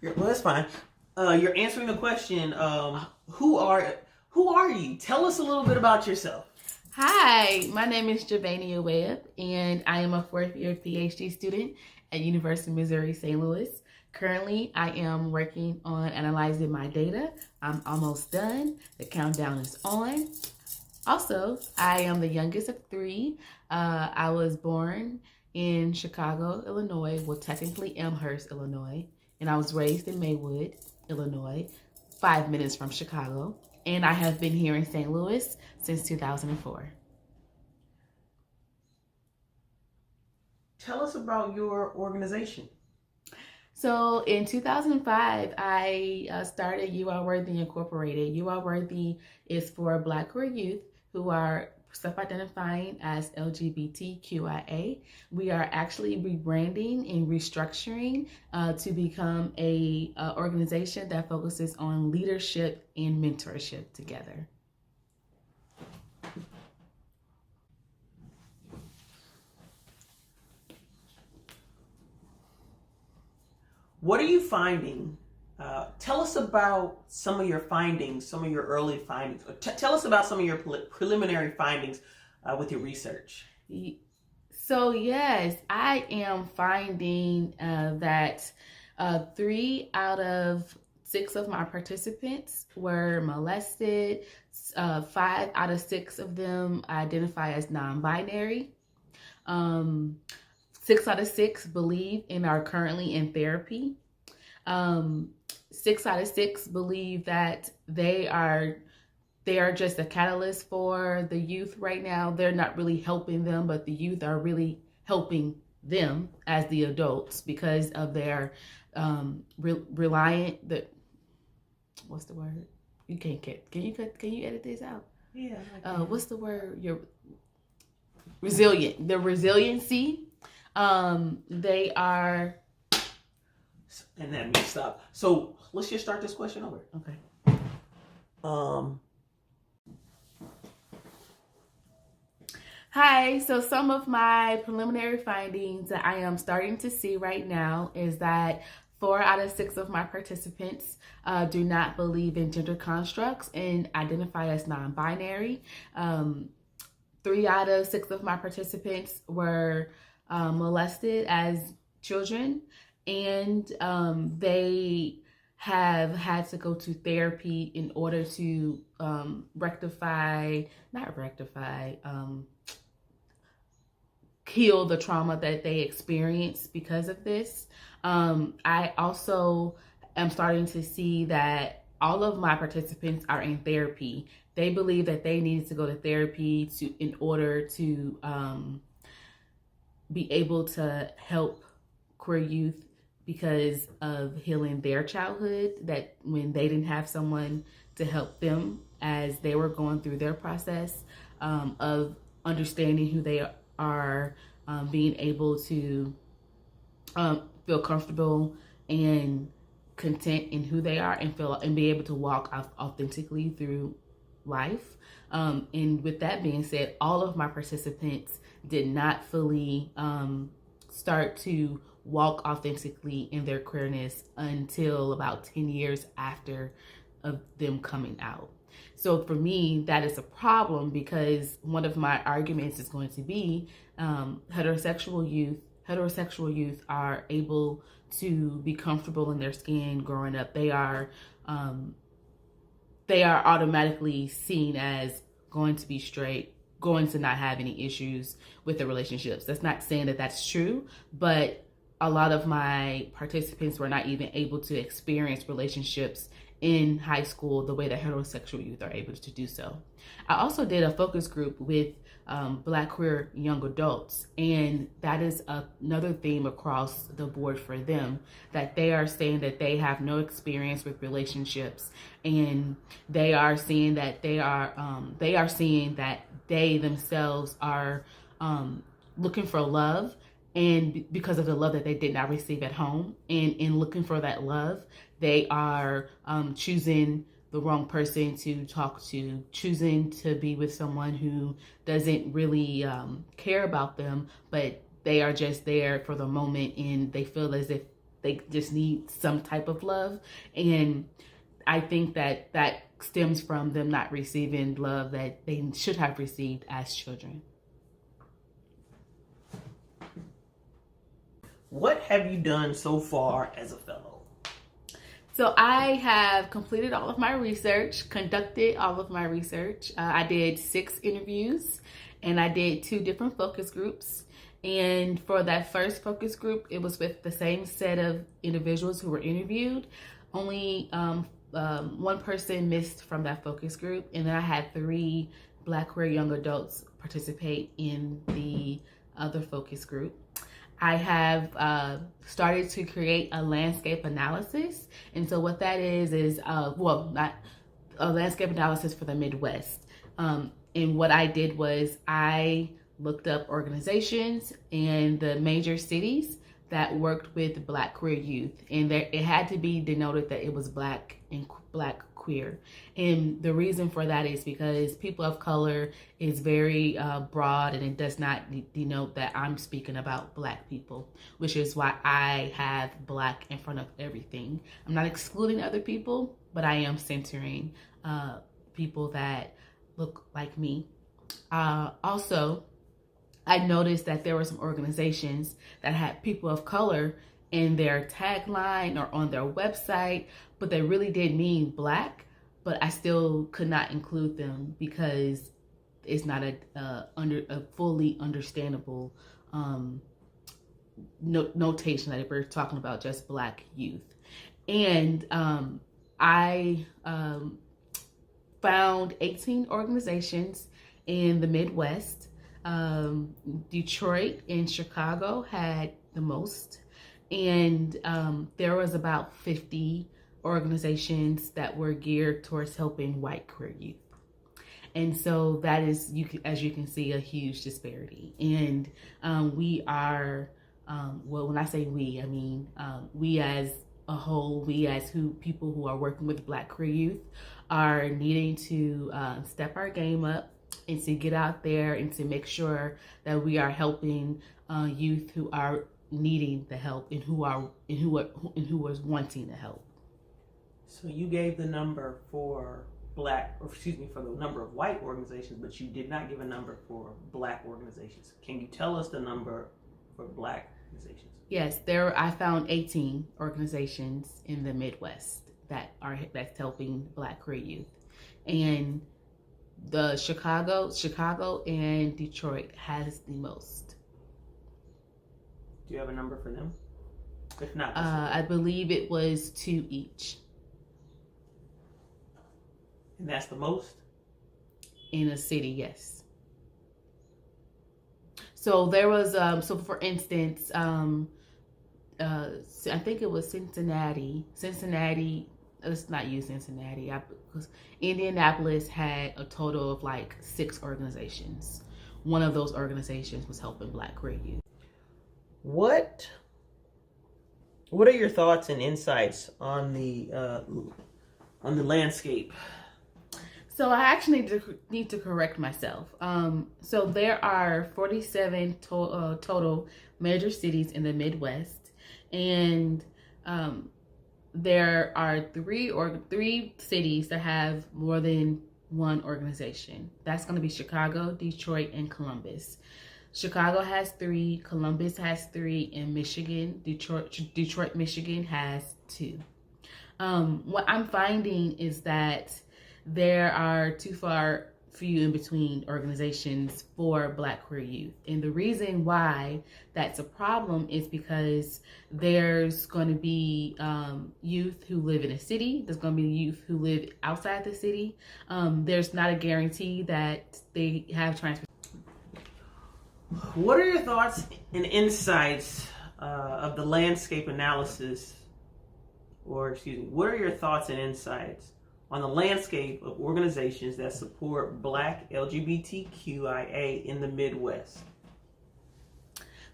Well, that's fine. You're answering the question. Who are you? Tell us a little bit about yourself. Hi, my name is Javania Webb, and I am a fourth-year PhD student at University of Missouri St. Louis. Currently, I am working on analyzing my data. I'm almost done. The countdown is on. Also, I am the youngest of three. I was born in Chicago, Illinois, well, technically Amherst, Illinois, and I was raised in Maywood, Illinois, 5 minutes from Chicago, and I have been here in St. Louis since 2004. Tell us about your organization. So in 2005, I started UR Worthy Incorporated. UR Worthy is for BlackQueer youth who are self-identifying as LGBTQIA. We are actually rebranding and restructuring to become a organization that focuses on leadership and mentorship together. What are you finding? Tell us about some of your findings, some of your early findings. Tell us about some of your preliminary findings with your research. So yes, I am finding that 3 out of 6 of my participants were molested. 5 out of 6 of them identify as non-binary. 6 out of 6 believe and are currently in therapy. 6 out of 6 believe that they are just a catalyst for the youth right now. They're not really helping them, but the youth are really helping them as the adults because of their reliant. What's the word? You can't get. Can you edit this out? Yeah. What's the word? You're resilient. The resiliency. They are. And that means stop. So let's just start this question over. Okay. Hi, so some of my preliminary findings that I am starting to see right now is that 4 out of 6 of my participants do not believe in gender constructs and identify as non-binary. 3 out of 6 of my participants were molested as children, and they have had to go to therapy in order to heal the trauma that they experienced because of this. I also am starting to see that all of my participants are in therapy. They believe that they needed to go to therapy in order to be able to help queer youth because of healing their childhood, that when they didn't have someone to help them as they were going through their process of understanding who they are, being able to feel comfortable and content in who they are and be able to walk authentically through life. And with that being said, all of my participants did not fully start to walk authentically in their queerness until about 10 years after of them coming out. So for me, that is a problem because one of my arguments is going to be heterosexual youth are able to be comfortable in their skin growing up. They are automatically seen as going to be straight, going to not have any issues with the relationships. That's not saying that that's true, but a lot of my participants were not even able to experience relationships in high school the way that heterosexual youth are able to do so. I also did a focus group with BlackQueer young adults, and that is another theme across the board for them, that they are saying that they have no experience with relationships, and they are seeing that they themselves are looking for love, and because of the love that they did not receive at home, and in looking for that love, they are choosing the wrong person to talk to, choosing to be with someone who doesn't really care about them, but they are just there for the moment, and they feel as if they just need some type of love. And I think that stems from them not receiving love that they should have received as children. What have you done so far as a fellow? So I have completed all of my research, conducted all of my research. I did 6 interviews and I did 2 different focus groups. And for that first focus group, it was with the same set of individuals who were interviewed. Only one person missed from that focus group. And then I had 3 BlackQueer young adults participate in the other focus group. I have started to create a landscape analysis. And so what that is well, not a landscape analysis for the Midwest. And what I did was I looked up organizations in the major cities that worked with BlackQueer youth. And it had to be denoted that it was Black and BlackQueer. And the reason for that is because people of color is very broad, and it does not denote that I'm speaking about Black people, which is why I have Black in front of everything. I'm not excluding other people, but I am centering people that look like me. Also, I noticed that there were some organizations that had people of color in their tagline or on their website, but they really did mean Black, but I still could not include them because it's not a fully understandable notation that we're talking about just Black youth. And I found 18 organizations in the Midwest. Detroit and Chicago had the most, and there was about 50 organizations that were geared towards helping white queer youth. And so that is, as you can see, a huge disparity. And we are, well, when I say we, I mean we as a whole, we as people who are working with Black queer youth are needing to step our game up and to get out there and to make sure that we are helping youth who are needing the help and who is wanting the help. So you gave the number for for the number of white organizations, but you did not give a number for Black organizations. Can you tell us the number for Black organizations? Yes, I found 18 organizations in the Midwest that's helping Black queer youth, and the Chicago and Detroit has the most. Do you have a number for them? If not, I believe it was 2 each. And that's the most? In a city, yes. So there was, so for instance, I think it was Cincinnati, let's not use Cincinnati, because Indianapolis had a total of like 6 organizations. One of those organizations was helping Black queer youth. What are your thoughts and insights on the landscape? So I actually need to correct myself. So there are 47 total major cities in the Midwest, and there are 3 cities that have more than one organization. That's going to be Chicago, Detroit, and Columbus. Chicago has 3, Columbus has 3, and Detroit, Michigan has 2. What I'm finding is that there are too few in between organizations for Black queer youth. And the reason why that's a problem is because there's going to be youth who live in a city. There's going to be youth who live outside the city. There's not a guarantee that they have transportation. What are your thoughts and insights of the landscape analysis, what are your thoughts and insights on the landscape of organizations that support Black LGBTQIA in the Midwest?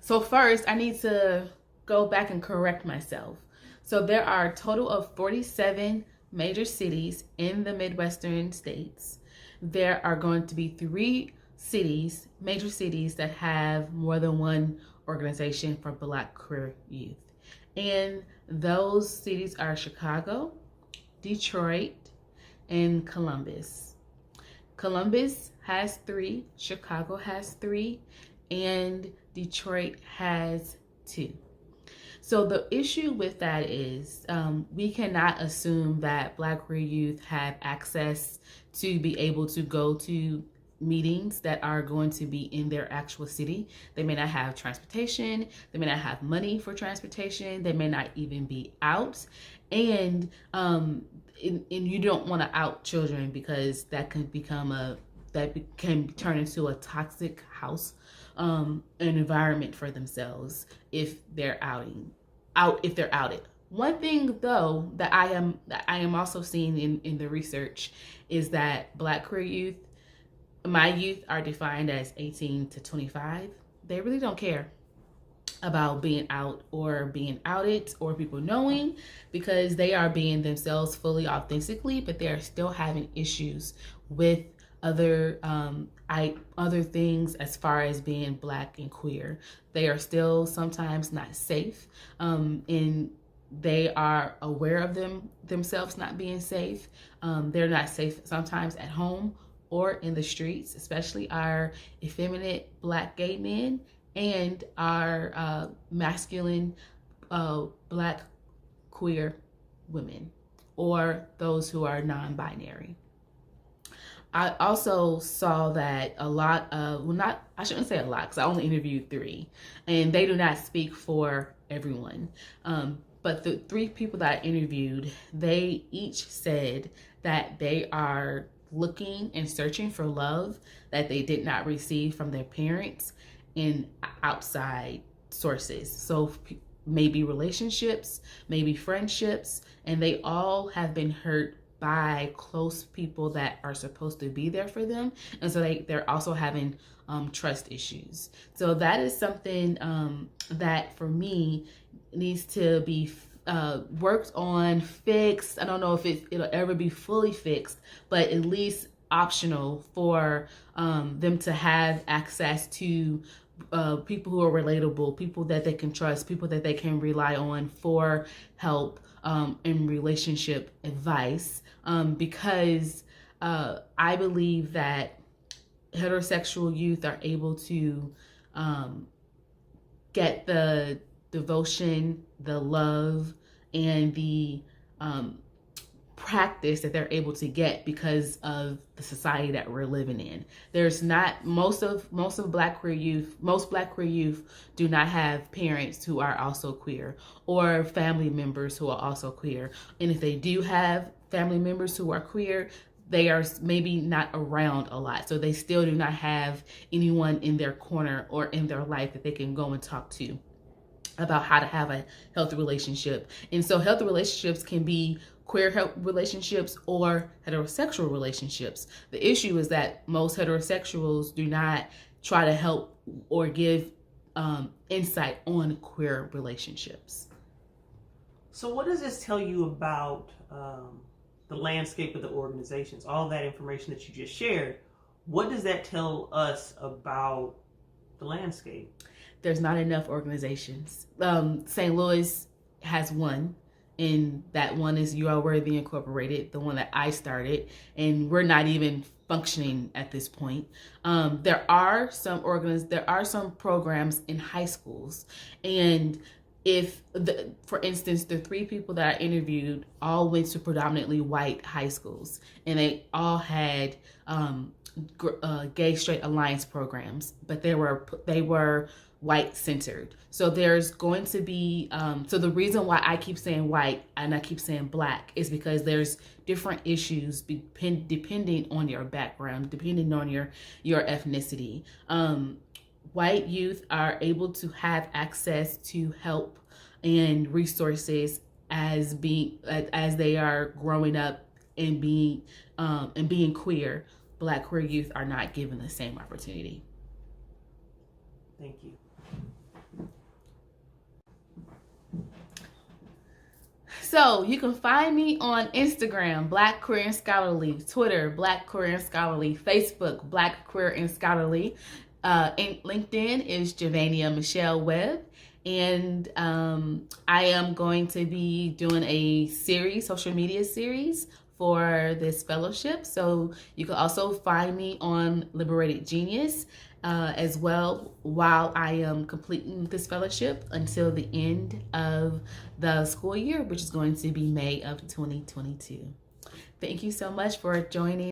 So first, I need to go back and correct myself. So there are a total of 47 major cities in the Midwestern states. There are going to be 3 major cities that have more than one organization for Black queer youth. And those cities are Chicago, Detroit, and Columbus. Columbus has 3, Chicago has 3, and Detroit has 2. So the issue with that is we cannot assume that BlackQueer youth have access to be able to go to meetings that are going to be in their actual city. They may not have transportation, they may not have money for transportation, they may not even be out. And you don't want to out children, because that can can turn into a toxic house, an environment for themselves if they're outed. One thing though that I am also seeing in the research is that BlackQueer youth, my youth, are defined as 18 to 25. They really don't care about being out or being outed or people knowing, because they are being themselves fully authentically, but they are still having issues with other things as far as being Black and queer. They are still sometimes not safe, and they are aware of themselves not being safe. They're not safe sometimes at home or in the streets, especially our effeminate Black gay men and our masculine Black queer women, or those who are non-binary. I also saw that a lot of, I shouldn't say a lot, because I only interviewed 3, and they do not speak for everyone. But the 3 people that I interviewed, they each said that they are looking and searching for love that they did not receive from their parents in outside sources. So maybe relationships, maybe friendships, and they all have been hurt by close people that are supposed to be there for them. And so they're also having trust issues. So that is something that for me needs to be worked on, fixed. I don't know if it'll ever be fully fixed, but at least optional for them to have access to people who are relatable, people that they can trust, people that they can rely on for help and relationship advice, because I believe that heterosexual youth are able to get the devotion, the love, and the practice that they're able to get because of the society that we're living in. There's not most Black queer youth do not have parents who are also queer, or family members who are also queer. And if they do have family members who are queer, they are maybe not around a lot. So they still do not have anyone in their corner or in their life that they can go and talk to about how to have a healthy relationship. And so healthy relationships can be queer relationships or heterosexual relationships. The issue is that most heterosexuals do not try to help or give insight on queer relationships. So what does this tell you about the landscape of the organizations? All that information that you just shared, what does that tell us about the landscape? There's not enough organizations. St. Louis has one, and that one is You Are Worthy Incorporated, the one that I started, and we're not even functioning at this point. There are some programs in high schools, and for instance, the 3 people that I interviewed all went to predominantly white high schools, and they all had gay straight alliance programs, but they were white centered. So there's going to be so the reason why I keep saying white and I keep saying Black is because there's different issues depending on your background, depending on your ethnicity. White youth are able to have access to help and resources as they are growing up and being queer. Black queer youth are not given the same opportunity. Thank you. So you can find me on Instagram, BlackQueerandScholarly, Twitter, BlackQueerandScholarly, Facebook, BlackQueerandScholarly. And LinkedIn is Javania Michelle Webb. And I am going to be doing a series, social media series for this fellowship. So you can also find me on Liberated Genius as well while I am completing this fellowship until the end of the school year, which is going to be May of 2022. Thank you so much for joining.